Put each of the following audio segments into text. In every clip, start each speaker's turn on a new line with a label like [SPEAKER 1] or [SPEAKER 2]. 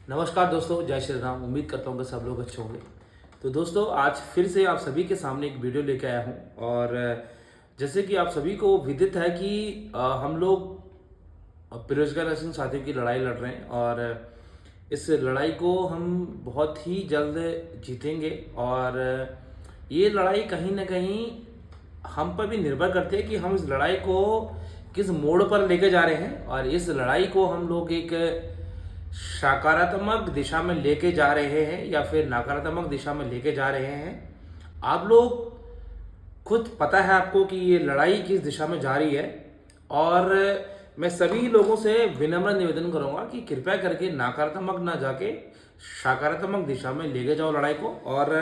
[SPEAKER 1] नमस्कार दोस्तों, जय श्री राम। उम्मीद करता हूँ कि सब लोग अच्छे होंगे। तो दोस्तों, आज फिर से आप सभी के सामने एक वीडियो लेके आया हूँ। और जैसे कि आप सभी को विदित है कि हम लोग बेरोजगार नर्सिंग साथियों की लड़ाई लड़ रहे हैं और इस लड़ाई को हम बहुत ही जल्द जीतेंगे। और ये लड़ाई कहीं ना कहीं हम पर भी निर्भर करती है कि हम इस लड़ाई को किस मोड़ पर लेके जा रहे हैं। और इस लड़ाई को हम लोग एक सकारात्मक दिशा में लेके जा रहे हैं या फिर नकारात्मक दिशा में लेके जा रहे हैं। आप लोग खुद पता है आपको कि ये लड़ाई किस दिशा में जा रही है। और मैं सभी लोगों से विनम्र निवेदन करूंगा कि कृपया करके नकारात्मक ना जाके सकारात्मक दिशा में लेके जाओ लड़ाई को। और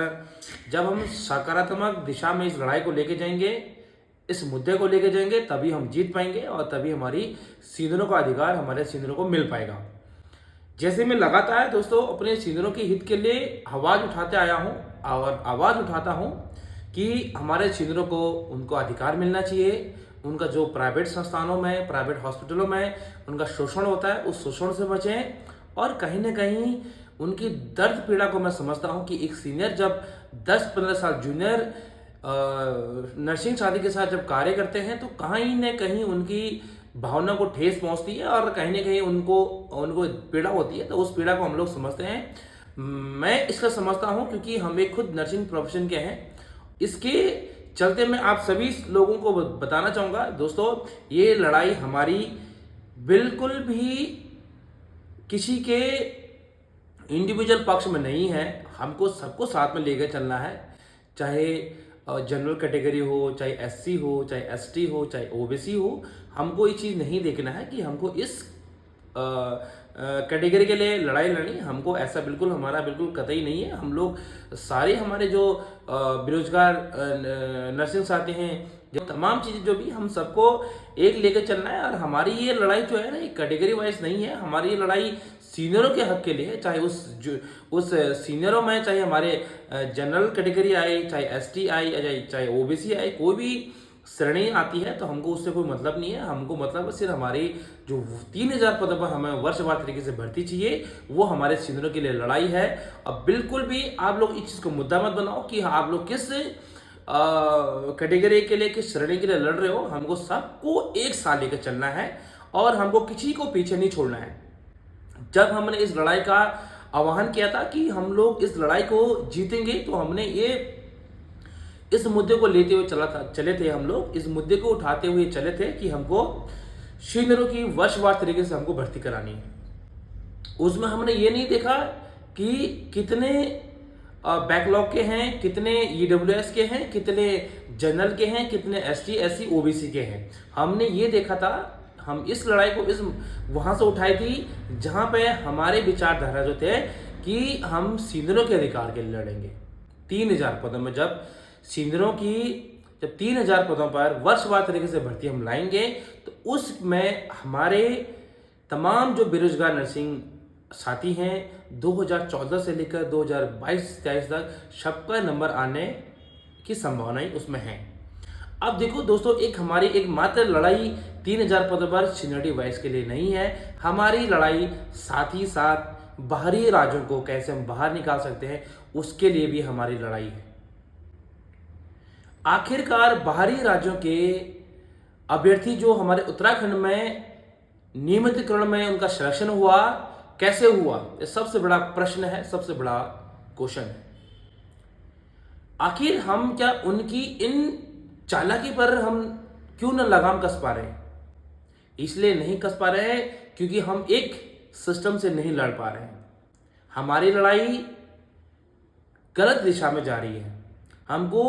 [SPEAKER 1] जब हम सकारात्मक दिशा में इस लड़ाई को लेके जाएंगे, इस मुद्दे को लेके जाएंगे, तभी हम जीत पाएंगे और तभी हमारी सीनियरों का अधिकार हमारे सीनियरों को मिल पाएगा। जैसे मैं लगातार दोस्तों अपने सीनियरों के हित के लिए आवाज उठाते आया हूं और आवाज उठाता हूं कि हमारे सीनियरों को उनको अधिकार मिलना चाहिए। उनका जो प्राइवेट संस्थानों में, प्राइवेट हॉस्पिटलों में उनका शोषण होता है, उस शोषण से बचें। और कहीं ना कहीं उनकी दर्द पीड़ा को मैं समझता हूं कि एक सीनियर जब 10-15 साल जूनियर नर्सिंग साथी के साथ जब कार्य करते हैं तो कहीं ना कहीं उनकी भावना को ठेस पहुंचती है और कहीं ना कहीं उनको उनको पीड़ा होती है। तो उस पीड़ा को हम लोग समझते हैं। मैं इसलिए समझता हूं क्योंकि हम एक खुद नर्सिंग प्रोफेशन के हैं। इसके चलते मैं आप सभी लोगों को बताना चाहूंगा दोस्तों, ये लड़ाई हमारी बिल्कुल भी किसी के इंडिविजुअल पक्ष में नहीं है। हमको सबको साथ में लेकर चलना है, चाहे जनरल कैटेगरी हो, चाहे एससी हो, चाहे एसटी हो, चाहे ओबीसी हो। हमको ये चीज़ नहीं देखना है कि हमको इस कैटेगरी के लिए लड़ाई लड़नी। हमको ऐसा बिल्कुल हमारा बिल्कुल कतई नहीं है। हम लोग सारे हमारे जो बेरोजगार नर्सिंग साथी हैं, जो तमाम चीज़ें जो भी, हम सबको एक लेकर चलना है। और हमारी ये लड़ाई जो है ना, ये कैटेगरी वाइज नहीं है। हमारी ये लड़ाई सीनियरों के हक के लिए है। चाहे उस सीनियरों में चाहे हमारे जनरल कैटेगरी आए, चाहे एसटी आए, चाहे ओबीसी आए, कोई भी श्रेणी आती है तो हमको उससे कोई मतलब नहीं है। हमको मतलब सिर्फ हमारी जो 3000 पदों पर हमें वर्षवार तरीके से भर्ती चाहिए, वो हमारे सीनियरों के लिए लड़ाई है। अब बिल्कुल भी आप लोग इस चीज़ को मुद्दा मत बनाओ कि आप लोग किस कैटेगरी के लिए, किस श्रेणी के लिए लड़ रहे हो। हमको सबको एक साथ लेकर चलना है और हमको किसी को पीछे नहीं छोड़ना है। जब हमने इस लड़ाई का आह्वान किया था कि हम लोग इस लड़ाई को जीतेंगे, तो हमने इस मुद्दे को लेते हुए चले थे। हम लोग इस मुद्दे को उठाते हुए चले थे कि हमको सीनियरों की वर्षवार तरीके से हमको भर्ती करानी है। उसमें हमने ये नहीं देखा कि कितने बैकलॉग के हैं, कितने ईडब्ल्यूएस के हैं, कितने जनरल के हैं, कितने एसटी एससी ओबीसी के हैं। हमने ये देखा था, हम इस लड़ाई को वहां से उठाई थी जहां पे हमारे विचारधारा जो थे कि हम सीनियरों के अधिकार के लिए लड़ेंगे। 3000 पदों में जब 3000 पदों पर वर्षवार तरीके से भर्ती हम लाएंगे, तो उसमें हमारे तमाम जो बेरोजगार नर्सिंग साथी हैं 2014 से लेकर 2022-23 तक सबका नंबर आने की संभावनाएं उसमें है। अब देखो दोस्तों, हमारी एक मात्र लड़ाई 3000 पदों पर सीनियरिटी वाइज के लिए नहीं है। हमारी लड़ाई साथ ही साथ बाहरी राज्यों को कैसे हम बाहर निकाल सकते हैं, उसके लिए भी हमारी लड़ाई है। आखिरकार बाहरी राज्यों के अभ्यर्थी जो हमारे उत्तराखंड में नियमितीकरण में उनका सिलेक्शन हुआ, कैसे हुआ, ये सबसे बड़ा प्रश्न है, सबसे बड़ा क्वेश्चन है। आखिर हम क्या उनकी इन चालाकी पर हम क्यों न लगाम कस पा रहे हैं? इसलिए नहीं कस पा रहे हैं क्योंकि हम एक सिस्टम से नहीं लड़ पा रहे हैं। हमारी लड़ाई गलत दिशा में जा रही है। हमको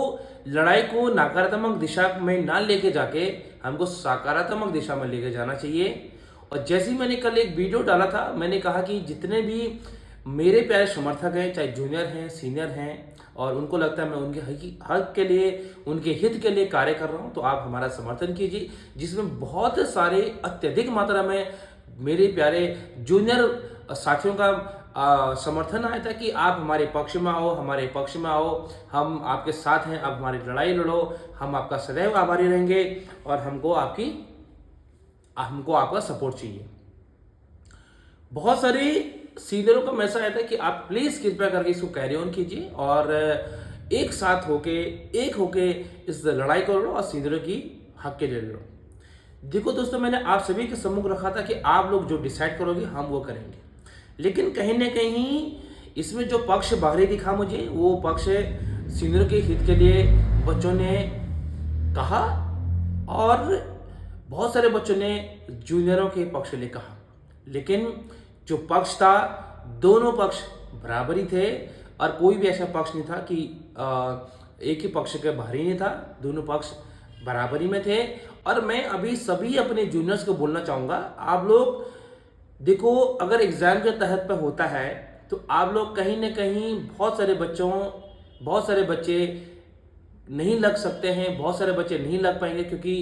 [SPEAKER 1] लड़ाई को नकारात्मक दिशा में ना लेके जाके हमको सकारात्मक दिशा में लेके जाना चाहिए। और जैसे ही मैंने कल एक वीडियो डाला था, मैंने कहा कि जितने भी मेरे प्यारे समर्थक हैं, चाहे जूनियर हैं, सीनियर हैं, और उनको लगता है मैं उनके हक के लिए, उनके हित के लिए कार्य कर रहा हूं, तो आप हमारा समर्थन कीजिए। जिसमें बहुत सारे अत्यधिक मात्रा में मेरे प्यारे जूनियर साथियों का समर्थन आया था कि आप हमारे पक्ष में आओ, हमारे पक्ष में आओ, हम आपके साथ हैं, आप हमारी लड़ाई लड़ो, हम आपका सदैव आभारी रहेंगे और हमको आपका सपोर्ट चाहिए। बहुत सारी सीनियरों का मैसेज आया था कि आप प्लीज़ कृपया करके इसको कैरी ऑन कीजिए और एक साथ होके इस लड़ाई को लड़ो और सीनियरों की हक के लिए लड़ो। देखो दोस्तों, मैंने आप सभी के सम्मुख रखा था कि आप लोग जो डिसाइड करोगे हम वो करेंगे, लेकिन कहीं ना कहीं इसमें जो पक्ष बाहरी दिखा मुझे, वो पक्ष सीनियरों के हित के लिए बच्चों ने कहा और बहुत सारे बच्चों ने जूनियरों के पक्ष के लिए कहा। लेकिन जो पक्ष था, दोनों पक्ष बराबरी थे और कोई भी ऐसा पक्ष नहीं था कि एक ही पक्ष के बाहरी नहीं था, दोनों पक्ष बराबरी में थे। और मैं अभी सभी अपने जूनियर्स को बोलना चाहूँगा, आप लोग देखो, अगर एग्जाम के तहत पे होता है तो आप लोग कहीं ना कहीं बहुत सारे बच्चे नहीं लग सकते हैं, बहुत सारे बच्चे नहीं लग पाएंगे, क्योंकि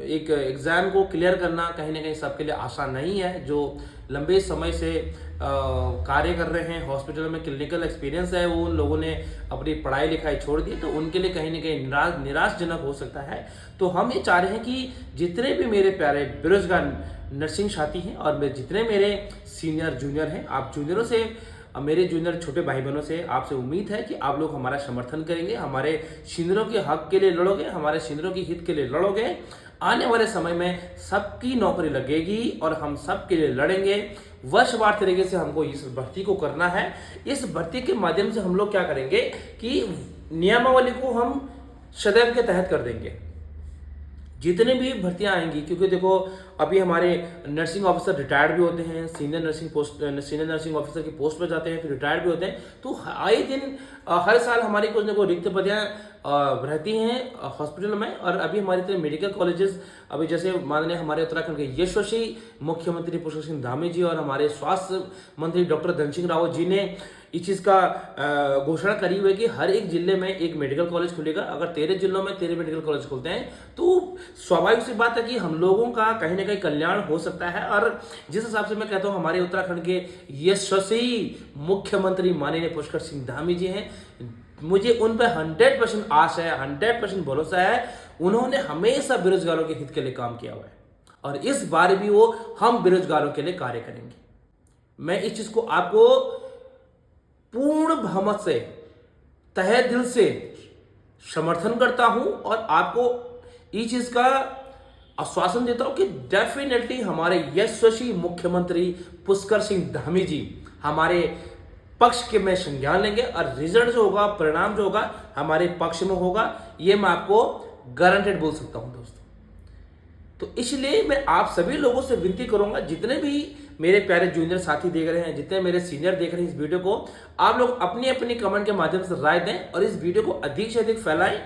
[SPEAKER 1] एक एग्ज़ाम को क्लियर करना कहीं ना कहीं सबके लिए आसान नहीं है। जो लंबे समय से कार्य कर रहे हैं, हॉस्पिटल में क्लिनिकल एक्सपीरियंस है, वो उन लोगों ने अपनी पढ़ाई लिखाई छोड़ दी, तो उनके लिए कहीं ना कहीं निराशजनक हो सकता है। तो हम ये चाह रहे हैं कि जितने भी मेरे प्यारे बेरोजगार नर्सिंग साथी हैं और जितने मेरे सीनियर जूनियर हैं, आप जूनियरों से, मेरे जूनियर छोटे भाई बहनों से आपसे उम्मीद है कि आप लोग हमारा समर्थन करेंगे, हमारे सीनियरों के हक के लिए लड़ोगे, हमारे सीनियरों की हित के लिए लड़ोगे। आने वाले समय में सबकी नौकरी लगेगी और हम सब के लिए लड़ेंगे। वर्षवार तरीके से हमको इस भर्ती को करना है। इस भर्ती के माध्यम से हम लोग क्या करेंगे कि नियमावली को हम सदैव के तहत कर देंगे, जितने भी भर्तियां आएंगी। क्योंकि देखो, अभी हमारे नर्सिंग ऑफिसर रिटायर्ड भी होते हैं, सीनियर नर्सिंग ऑफिसर की पोस्ट पर जाते हैं, फिर रिटायर्ड भी होते हैं। तो आए दिन हर साल हमारी कुछ ना कुछ रिक्त पदवियां रहती हैं हॉस्पिटल में। और अभी हमारी तरह मेडिकल कॉलेजेस, अभी जैसे माननीय हमारे उत्तराखंड के यशस्वी मुख्यमंत्री पुष्कर सिंह धामी जी और हमारे स्वास्थ्य मंत्री डॉक्टर धन सिंह रावत जी ने इस चीज़ का घोषणा करी हुई है कि हर एक जिले में एक मेडिकल कॉलेज खुलेगा। अगर 13 जिलों में 13 मेडिकल कॉलेज खुलते हैं तो स्वाभाविक सी बात है कि हम लोगों का कहीं ना कहीं कल्याण हो सकता है। और जिस हिसाब से मैं कहता हूँ, हमारे उत्तराखंड के यशस्वी मुख्यमंत्री माननीय पुष्कर सिंह धामी जी हैं, मुझे उन पर 100% आशा है, 100% भरोसा है। उन्होंने हमेशा बेरोजगारों के हित के लिए काम किया हुआ है और इस बार भी वो हम बेरोजगारों के लिए कार्य करेंगे। मैं इस चीज को आपको पूर्ण बहुमत से, तहे दिल से समर्थन करता हूं और आपको इस चीज का आश्वासन देता हूं कि डेफिनेटली हमारे यशस्वी मुख्यमंत्री पुष्कर सिंह धामी जी हमारे पक्ष के में संज्ञान लेंगे और रिजल्ट जो होगा, परिणाम जो होगा, हमारे पक्ष में होगा। ये मैं आपको गारंटेड बोल सकता हूं दोस्तों। तो इसलिए मैं आप सभी लोगों से विनती करूंगा, जितने भी मेरे प्यारे जूनियर साथी देख रहे हैं, जितने मेरे सीनियर देख रहे हैं इस वीडियो को, आप लोग अपनी अपनी कमेंट के माध्यम से राय दें और इस वीडियो को अधिक से अधिक फैलाएं।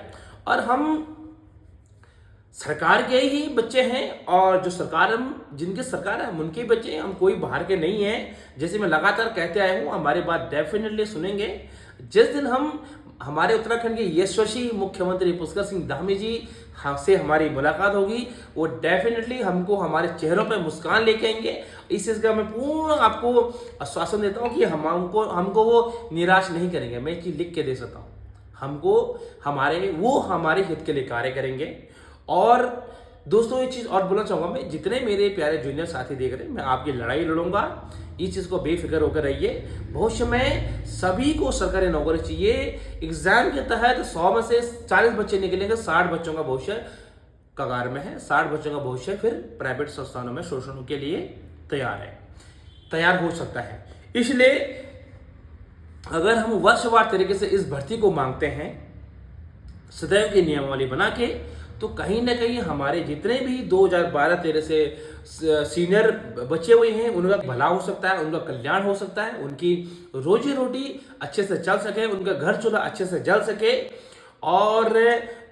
[SPEAKER 1] और हम सरकार के ही बच्चे हैं और जो सरकार, हम जिनके सरकार है हम उनके बच्चे हैं, हम कोई बाहर के नहीं हैं। जैसे मैं लगातार कहते आया हूं, हमारी बात डेफिनेटली सुनेंगे। जिस दिन हम हमारे उत्तराखंड के यशस्वी मुख्यमंत्री पुष्कर सिंह धामी जी से हमारी मुलाकात होगी, वो डेफिनेटली हमको हमारे चेहरों पर मुस्कान लेके आएंगे। इस चीज़ का मैं पूर्ण आपको आश्वासन देता हूँ कि हमको वो निराश नहीं करेंगे। मैं एक चीज़ लिख के दे सकता हूँ, वो हमारे हित के लिए कार्य करेंगे। और दोस्तों, ये चीज़ और बोलना चाहूँगा, मैं जितने मेरे प्यारे जूनियर साथी देख रहे हैं, मैं आपकी लड़ाई लड़ूंगा। इस चीज़ को बेफिक्र होकर रहिए। भविष्य में सभी को सरकारी नौकरी चाहिए। एग्जाम के तहत 100 में से 40 बच्चे निकलेंगे, 60 बच्चों का भविष्य कगार में है, 60 बच्चों का भविष्य फिर प्राइवेट संस्थानों में शोषण के लिए तैयार हो सकता है। इसलिए अगर हम वर्षवार तरीके से इस भर्ती को मांगते हैं सदैव की नियमावली बना के, तो कहीं ना कहीं हमारे जितने भी 2012-13 से सीनियर बचे हुए हैं, उनका भला हो सकता है, उनका कल्याण हो सकता है, उनकी रोजी रोटी अच्छे से चल सके, उनका घर चूल्हा अच्छे से जल सके। और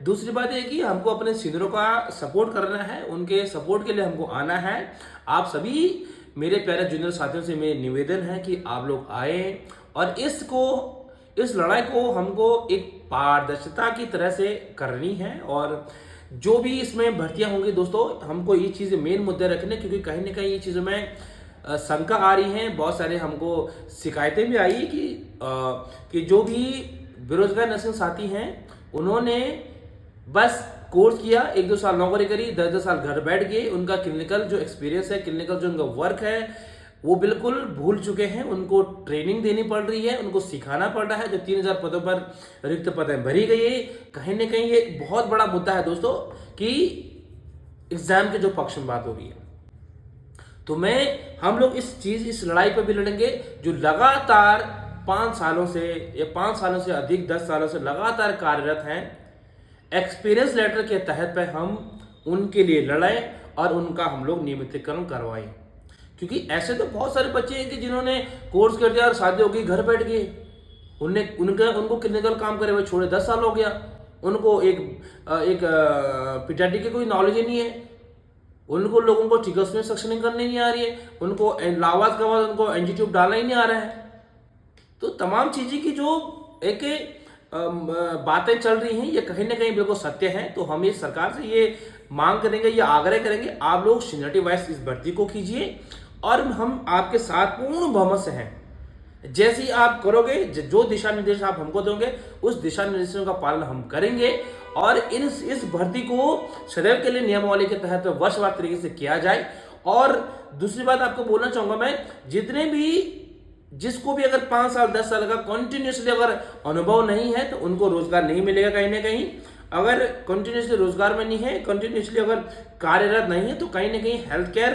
[SPEAKER 1] दूसरी बात यह कि हमको अपने सीनियरों का सपोर्ट करना है, उनके सपोर्ट के लिए हमको आना है। आप सभी मेरे प्यारे जूनियर साथियों से मेरे निवेदन है कि आप लोग आए और इस लड़ाई को हमको एक पारदर्शिता की तरह से करनी है। और जो भी इसमें भर्तियां होंगी दोस्तों, हमको ये चीज़ें मेन मुद्दे रखने, क्योंकि कहीं ना कहीं ये चीज़ों में शंका आ रही हैं। बहुत सारे हमको शिकायतें भी आई कि जो भी बेरोजगार नर्सिंग साथी हैं, उन्होंने बस कोर्स किया, 1-2 साल नौकरी करी, 10-10 साल घर बैठ गए। उनका क्लिनिकल जो एक्सपीरियंस है, क्लिनिकल जो उनका वर्क है, वो बिल्कुल भूल चुके हैं। उनको ट्रेनिंग देनी पड़ रही है, उनको सिखाना पड़ रहा है। जो 3000 पदों पर रिक्त पदें भरी गई है, कहीं ना कहीं ये बहुत बड़ा मुद्दा है दोस्तों कि एग्जाम के जो पक्ष में बात हो रही है। तो हम लोग इस लड़ाई पर भी लड़ेंगे जो लगातार 5 सालों से या 5 सालों से अधिक 10 सालों से लगातार कार्यरत हैं। एक्सपीरियंस लेटर के तहत पे हम उनके लिए लड़ें और उनका हम लोग नियमितीकरण करवाएं। क्योंकि ऐसे तो बहुत सारे बच्चे हैं कि जिन्होंने कोर्स कर दिया और शादी हो गई, घर बैठ गए। उनको क्लिनिकल काम करे हुए छोड़े 10 साल हो गया। उनको एक पिटाटी की कोई नॉलेज ही नहीं है। उनको लोगों को टिकस में सक्शनिंग करनी नहीं आ रही है। उनको लावाज का बाद उनको एनजी ट्यूब डालना ही नहीं आ रहा है। तो तमाम चीज़ें की जो एक बातें चल रही हैं, ये कहीं ना कहीं बिल्कुल सत्य है। तो हम ये सरकार से ये मांग करेंगे, ये आग्रह करेंगे, आप लोग सीनियरिटी वाइज इस भर्ती को कीजिए और हम आपके साथ पूर्ण बहुमत से हैं। जैसे ही आप करोगे, जो दिशा निर्देश आप हमको दोगे, उस दिशा निर्देशों का पालन हम करेंगे और इस भर्ती को सदैव के लिए नियमावली के तहत वर्षवार तरीके से किया जाए। और दूसरी बात आपको बोलना चाहूंगा मैं, जिसको भी अगर 5 साल 10 साल का कंटिन्यूसली अगर अनुभव नहीं है तो उनको रोजगार नहीं मिलेगा कहीं ना कहीं। अगर कंटिन्यूसली रोजगार में नहीं है, कंटिन्यूसली अगर कार्यरत नहीं है, तो कहीं ना कहीं हेल्थ केयर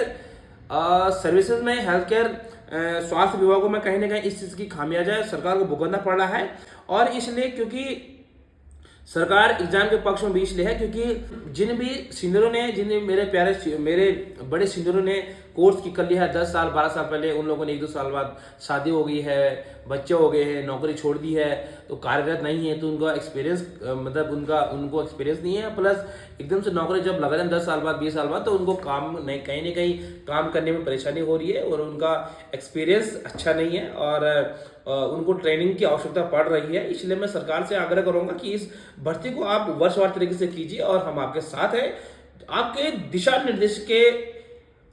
[SPEAKER 1] सर्विसेज में, हेल्थ केयर स्वास्थ्य विभागों में कहीं ना कहीं इस चीज की खामियाजा सरकार को भुगतना पड़ रहा है। और इसलिए क्योंकि सरकार एग्जाम के पक्ष में भी इसलिए है क्योंकि जिन मेरे बड़े सीनियरों ने कोर्स की कर लिया है 10 साल 12 साल पहले, उन लोगों ने 1-2 साल बाद शादी हो गई है, बच्चे हो गए हैं, नौकरी छोड़ दी है, तो कार्यरत नहीं है, तो उनका एक्सपीरियंस उनको एक्सपीरियंस नहीं है। प्लस एकदम से नौकरी जब लगा जाए 10 साल बाद 20 साल बाद, तो उनको काम नहीं, कहीं ना कहीं काम करने में परेशानी हो रही है और उनका एक्सपीरियंस अच्छा नहीं है और उनको ट्रेनिंग की आवश्यकता पड़ रही है। इसलिए मैं सरकार से आग्रह करूंगा कि इस भर्ती को आप वर्षवार तरीके से कीजिए और हम आपके साथ हैं। आपके दिशा निर्देश के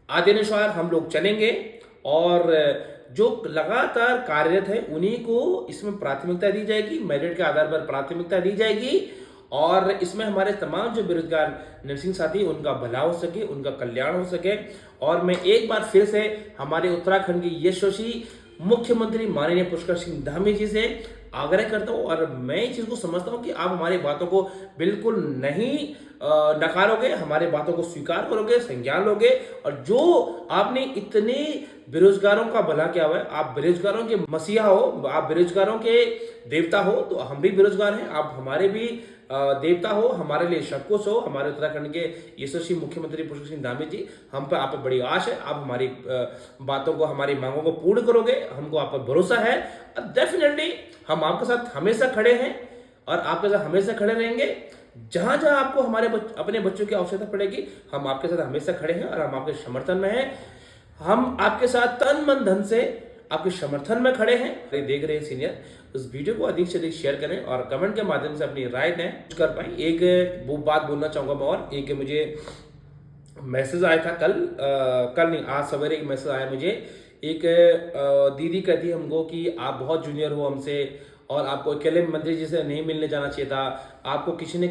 [SPEAKER 1] आदेशानुसार हम लोग चलेंगे और जो लगातार कार्यरत है उन्हीं को इसमें प्राथमिकता दी जाएगी, मेरिट के आधार पर प्राथमिकता दी जाएगी और इसमें हमारे तमाम जो बेरोजगार नर्सिंग साथी उनका भला हो सके, उनका कल्याण हो सके। और मैं एक बार फिर से हमारे उत्तराखंड की यशस्वी मुख्यमंत्री माननीय पुष्कर सिंह धामी जी से आग्रह करता हूं और मैं इस चीज को समझता हूं कि आप हमारी बातों को बिल्कुल नहीं नकारोगे, हमारे बातों को स्वीकार करोगे, संज्ञान लोगे और जो आपने इतने बेरोजगारों का भला किया हुआ है, आप बेरोजगारों के मसीहा हो, आप बेरोजगारों के देवता हो, तो हम भी बेरोजगार हैं, आप हमारे भी देवता हो, हमारे लिए शतकोश हो। हमारे उत्तराखंड के यशस्वी मुख्यमंत्री पुष्कर सिंह धामी जी, हम पे आप पे बड़ी आश है, आप हमारी बातों को, हमारी मांगों को पूर्ण करोगे, हमको आप पर भरोसा है और डेफिनेटली हम आपके साथ हमेशा खड़े हैं और आपके साथ हमेशा खड़े रहेंगे। जहां जहां आपको अपने बच्चों की आवश्यकता पड़ेगी, हम आपके साथ हमेशा खड़े हैं और हम आपके समर्थन में हैं। हम आपके साथ तन मन धन से आपके समर्थन में खड़े हैं। देख रहे हैं सीनियर, उस वीडियो को अधिक से अधिक शेयर करें और कमेंट के माध्यम से अपनी राय दें कर पाए। एक वो बात बोलना चाहूंगा मैं, और एक मुझे मैसेज आया था कल नहीं, आज सवेरे एक मैसेज आया मुझे। एक दीदी कहती है हमको कि आप बहुत जूनियर हो हमसे और आपको अकेले मंत्री जी से नहीं मिलने जाना चाहिए था, आपको किसी न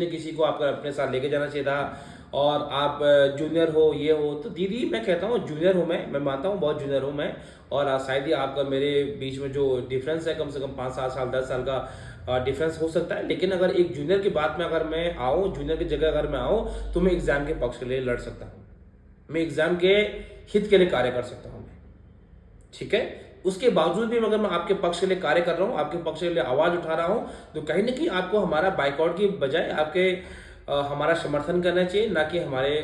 [SPEAKER 1] किसी को आपको अपने साथ लेके जाना चाहिए था और आप जूनियर हो, ये हो। तो दीदी मैं कहता हूँ जूनियर हूँ, मैं मानता हूँ बहुत जूनियर हूँ मैं, और शायद ही आपका मेरे बीच में जो डिफरेंस है कम से कम 5-7 साल 10 साल का डिफरेंस हो सकता है। लेकिन अगर एक जूनियर की बात में अगर मैं आऊँ, जूनियर की जगह अगर मैं आऊँ, तो मैं एग्जाम के पक्ष के लिए लड़ सकता हूँ, मैं एग्जाम के हित के लिए कार्य कर सकता हूँ, ठीक है। उसके बावजूद भी अगर मैं आपके पक्ष के लिए कार्य कर रहा हूँ, आपके पक्ष के लिए आवाज उठा रहा हूँ, तो कहीं ना कहीं आपको हमारा बाइकआउट की बजाय हमारा समर्थन करना चाहिए, ना कि हमारे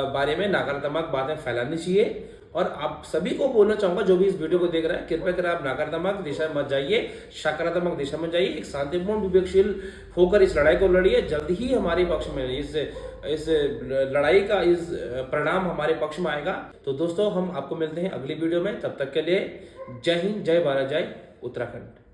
[SPEAKER 1] बारे में नकारात्मक बातें फैलानी चाहिए। और आप सभी को बोलना चाहूंगा जो भी इस वीडियो को देख रहा है, कृपया कर आप नकारात्मक दिशा में मत जाइए, सकारात्मक दिशा में जाइए, एक शांतिपूर्ण विवेकशील होकर इस लड़ाई को लड़िए। जल्द ही हमारे पक्ष में इस लड़ाई का इस परिणाम हमारे पक्ष में आएगा। तो दोस्तों हम आपको मिलते हैं अगली वीडियो में, तब तक के लिए जय हिंद, जय भारत, जय उत्तराखंड।